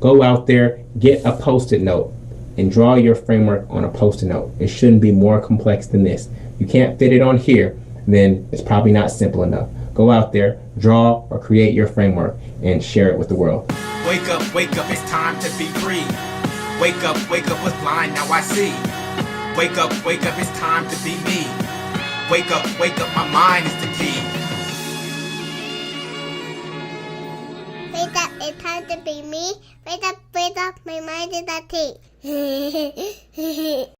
go out there, get a post-it note, and draw your framework on a post-it note. It shouldn't be more complex than this. You can't fit it on here, then it's probably not simple enough. Go out there, draw or create your framework, and share it with the world. Wake up, it's time to be free. Wake up, was blind, now I see. Wake up, it's time to be me. Wake up, my mind is the key. Wake up, it's time to be me. Wake up, my mind is the key.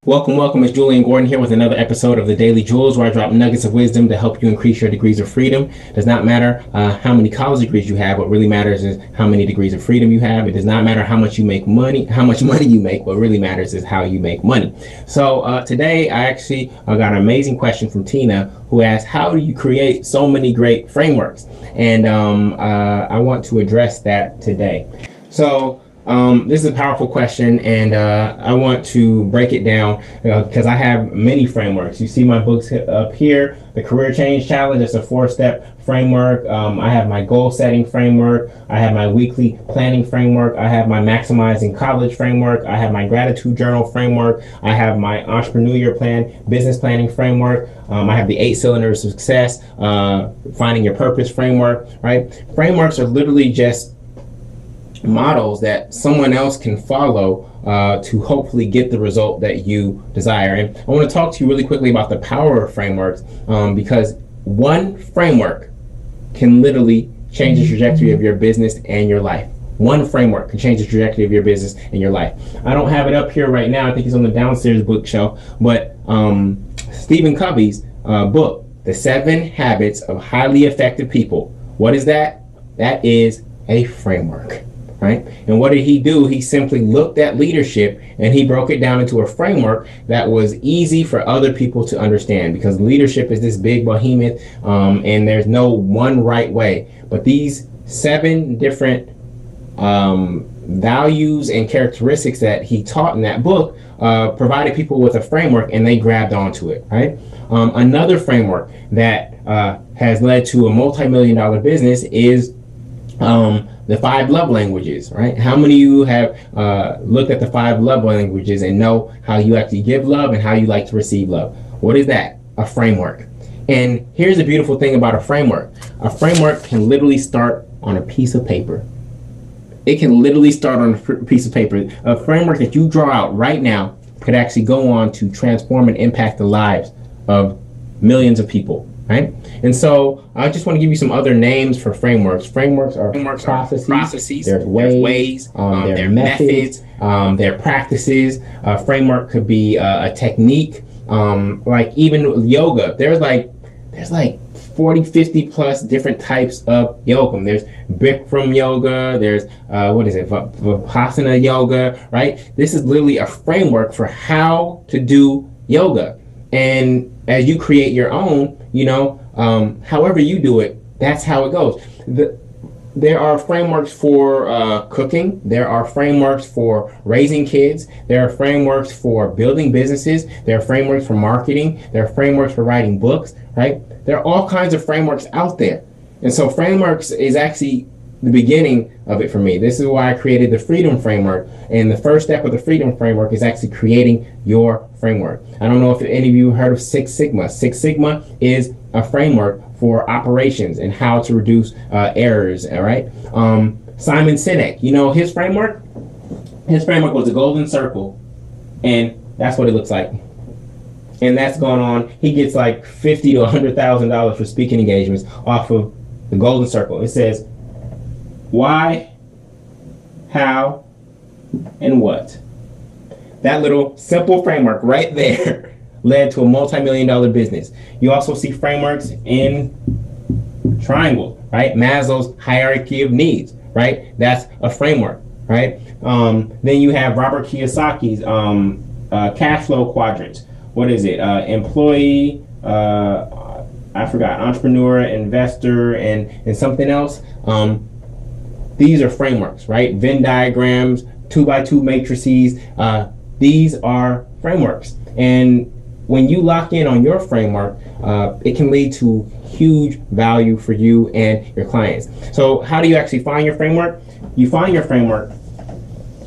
Welcome. It's Julian Gordon here with another episode of the Daily Jules, where I drop nuggets of wisdom to help you increase your degrees of freedom. It does not matter how many college degrees you have. What really matters is how many degrees of freedom you have. It does not matter how much money you make. What really matters is how you make money. So today I actually got an amazing question from Tina, who asked, how do you create so many great frameworks? And I want to address that today. So this is a powerful question, and I want to break it down because I have many frameworks. You see my books up here, the Career Change Challenge. It's a 4-step framework. I have my goal setting framework. I have my weekly planning framework. I have my maximizing college framework. I have my gratitude journal framework. I have my entrepreneur plan, business planning framework. I have the 8 cylinders of success, finding your purpose framework, right? Frameworks are literally just models that someone else can follow to hopefully get the result that you desire. And I want to talk to you really quickly about the power of frameworks, because one framework can literally change the trajectory of your business and your life. One framework can change the trajectory of your business and your life. I don't have it up here right now. I think it's on the downstairs bookshelf, but Stephen Covey's book, The 7 Habits of Highly Effective People. What is that? That is a framework. Right? And what did he do? He simply looked at leadership and he broke it down into a framework that was easy for other people to understand, because leadership is this big behemoth, and there's no one right way. But these 7 different values and characteristics that he taught in that book provided people with a framework, and they grabbed onto it. Right? Another framework that has led to a multi-million-dollar business is the 5 love languages, right? How many of you have looked at the 5 love languages and know how you actually give love and how you like to receive love? What is that? A framework. And here's the beautiful thing about a framework. A framework can literally start on a piece of paper. It can literally start on a piece of paper. A framework that you draw out right now could actually go on to transform and impact the lives of millions of people. Right? And so I just want to give you some other names for frameworks. Frameworks are processes. There's ways. There are methods. There are practices. A framework could be a technique. Like even yoga. There's like 40, 50 plus different types of yoga. There's Bikram yoga. There's Vipassana yoga. Right? This is literally a framework for how to do yoga. And as you create your own, however you do it, that's how it goes. There are frameworks for cooking. There are frameworks for raising kids. There are frameworks for building businesses. There are frameworks for marketing. There are frameworks for writing books, right? There are all kinds of frameworks out there. And so frameworks is actually the beginning of it for me. This is why I created the Freedom Framework. And the first step of the Freedom Framework is actually creating your framework. I don't know if any of you have heard of 6 Sigma. 6 Sigma is a framework for operations and how to reduce errors, all right? Simon Sinek, his framework? His framework was the golden circle, and that's what it looks like. And that's going on. He gets like $50,000 to $100,000 for speaking engagements off of the golden circle. It says, why, how, and what. That little simple framework right there led to a multi-million-dollar business. You also see frameworks in triangle, right? Maslow's hierarchy of needs, right? That's a framework, right? Then you have Robert Kiyosaki's cash flow quadrants. What is it? Employee, I forgot, entrepreneur, investor, and something else. These are frameworks, right? Venn diagrams, 2x2 matrices. These are frameworks. And when you lock in on your framework, it can lead to huge value for you and your clients. So how do you actually find your framework? You find your framework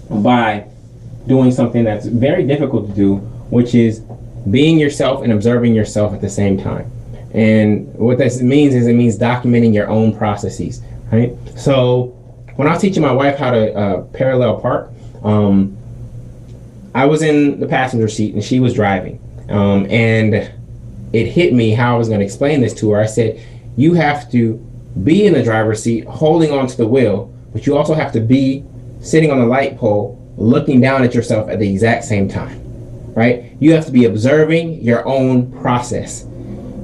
by doing something that's very difficult to do, which is being yourself and observing yourself at the same time. And what this means is it means documenting your own processes, right? So when I was teaching my wife how to parallel park, I was in the passenger seat and she was driving. And it hit me how I was going to explain this to her. I said, you have to be in the driver's seat holding onto the wheel, but you also have to be sitting on the light pole looking down at yourself at the exact same time, right? You have to be observing your own process.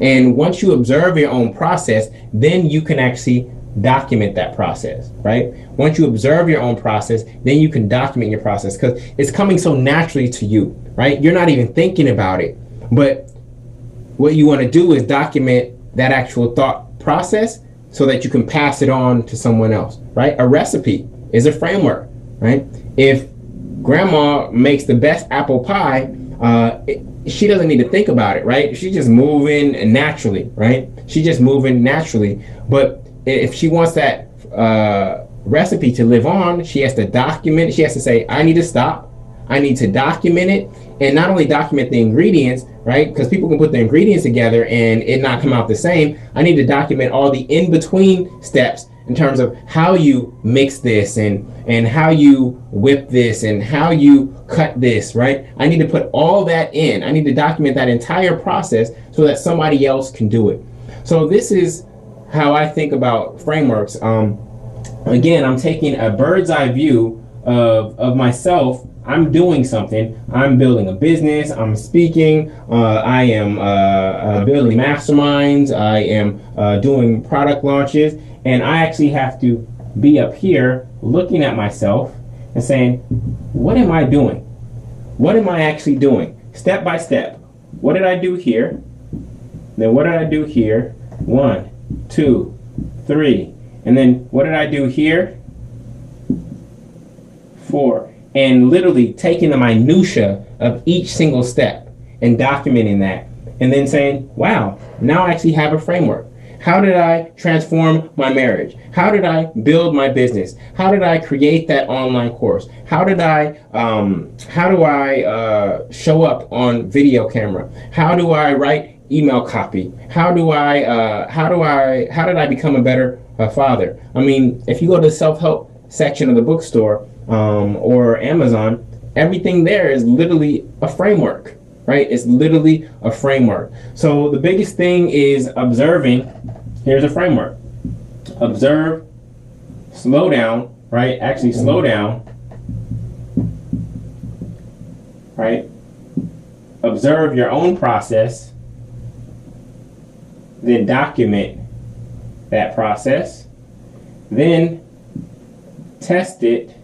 And once you observe your own process, then you can actually document that process, right? Once you observe your own process, then you can document your process because it's coming so naturally to you, right? You're not even thinking about it. But what you want to do is document that actual thought process so that you can pass it on to someone else, right? A recipe is a framework, right? If grandma makes the best apple pie, she doesn't need to think about it, right? She's just moving naturally, right? She's just moving naturally. But if she wants that recipe to live on, she has to document it. She has to say, I need to stop. I need to document it. And not only document the ingredients, right? Because people can put the ingredients together and it not come out the same. I need to document all the in-between steps in terms of how you mix this and how you whip this and how you cut this, right? I need to put all that in. I need to document that entire process so that somebody else can do it. So this is how I think about frameworks. Again, I'm taking a bird's eye view of myself. I'm doing something. I'm building a business. I'm speaking. I am building masterminds. I am doing product launches. And I actually have to be up here looking at myself and saying, what am I doing? What am I actually doing? Step by step. What did I do here? Then what did I do here? 1, 2, 3. And then what did I do here? 4. And literally taking the minutia of each single step and documenting that. And then saying, wow, now I actually have a framework. How did I transform my marriage? How did I build my business? How did I create that online course? How do I show up on video camera? How do I write email copy? How did I become a better father? I mean, if you go to the self-help section of the bookstore or Amazon, everything there is literally a framework, right? It's literally a framework. So the biggest thing is observing. Here's a framework. Observe, slow down, right? Actually slow down, right? Observe your own process, then document that process, then test it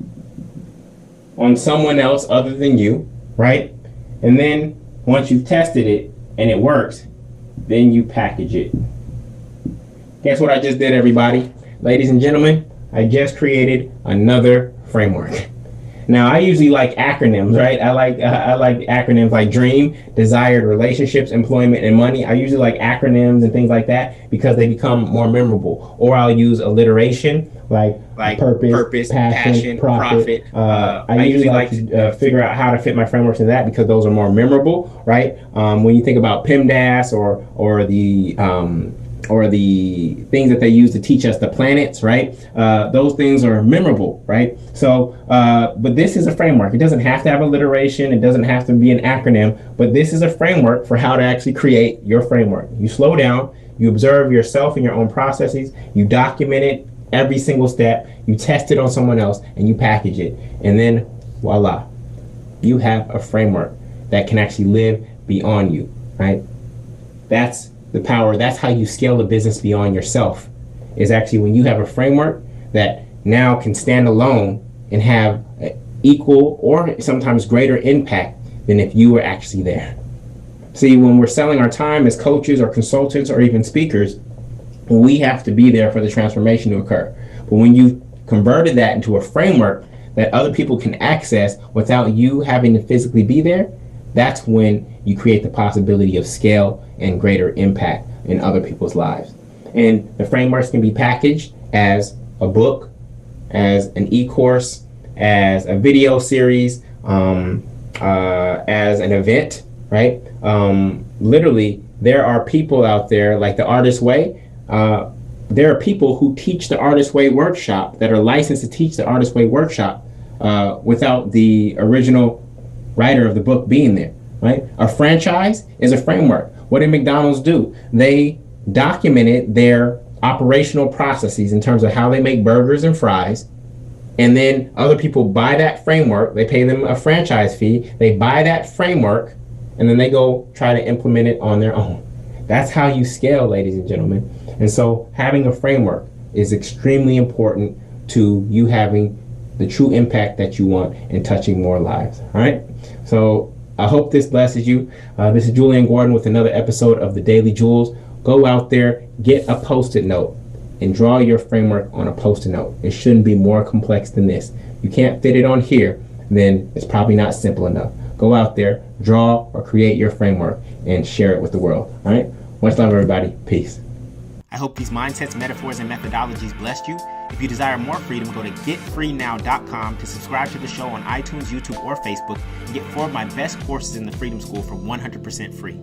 on someone else other than you, right? And then once you've tested it and it works, then you package it. Guess what I just did, everybody? Ladies and gentlemen, I just created another framework. Now, I usually like acronyms, right? I like acronyms like DREAM, desired relationships, employment, and money. I usually like acronyms and things like that because they become more memorable. Or I'll use alliteration like purpose, passion, profit. I usually like to figure out how to fit my frameworks in that because those are more memorable, right? When you think about PEMDAS or the things that they use to teach us the planets, right? Those things are memorable, right? So, but this is a framework. It doesn't have to have alliteration. It doesn't have to be an acronym, but this is a framework for how to actually create your framework. You slow down, you observe yourself and your own processes, you document it, every single step, you test it on someone else, and you package it. And then, voila, you have a framework that can actually live beyond you, right? That's the power. That's how you scale the business beyond yourself, is actually when you have a framework that now can stand alone and have equal or sometimes greater impact than if you were actually there. See, when we're selling our time as coaches or consultants or even speakers, we have to be there for the transformation to occur. But when you converted that into a framework that other people can access without you having to physically be there, that's when you create the possibility of scale and greater impact in other people's lives. And the frameworks can be packaged as a book, as an e-course, as a video series, as an event, right? Literally, there are people out there like the Artist Way. There are people who teach the Artist Way workshop that are licensed to teach the Artist Way workshop without the original writer of the book being there, right? A franchise is a framework. What did McDonald's do? They documented their operational processes in terms of how they make burgers and fries, and then other people buy that framework. They pay them a franchise fee. They buy that framework, and then they go try to implement it on their own. That's how you scale, ladies and gentlemen. And so having a framework is extremely important to you having the true impact that you want and touching more lives. All right. So I hope this blesses you. This is Julian Gordon with another episode of the Daily Jules. Go out there, get a Post-it note, and draw your framework on a Post-it note. It shouldn't be more complex than this. You can't fit it on here, then it's probably not simple enough. Go out there, draw or create your framework, and share it with the world. All right. Much love, everybody. Peace. I hope these mindsets, metaphors, and methodologies blessed you. If you desire more freedom, go to getfreenow.com to subscribe to the show on iTunes, YouTube, or Facebook, and get 4 of my best courses in the Freedom School for 100% free.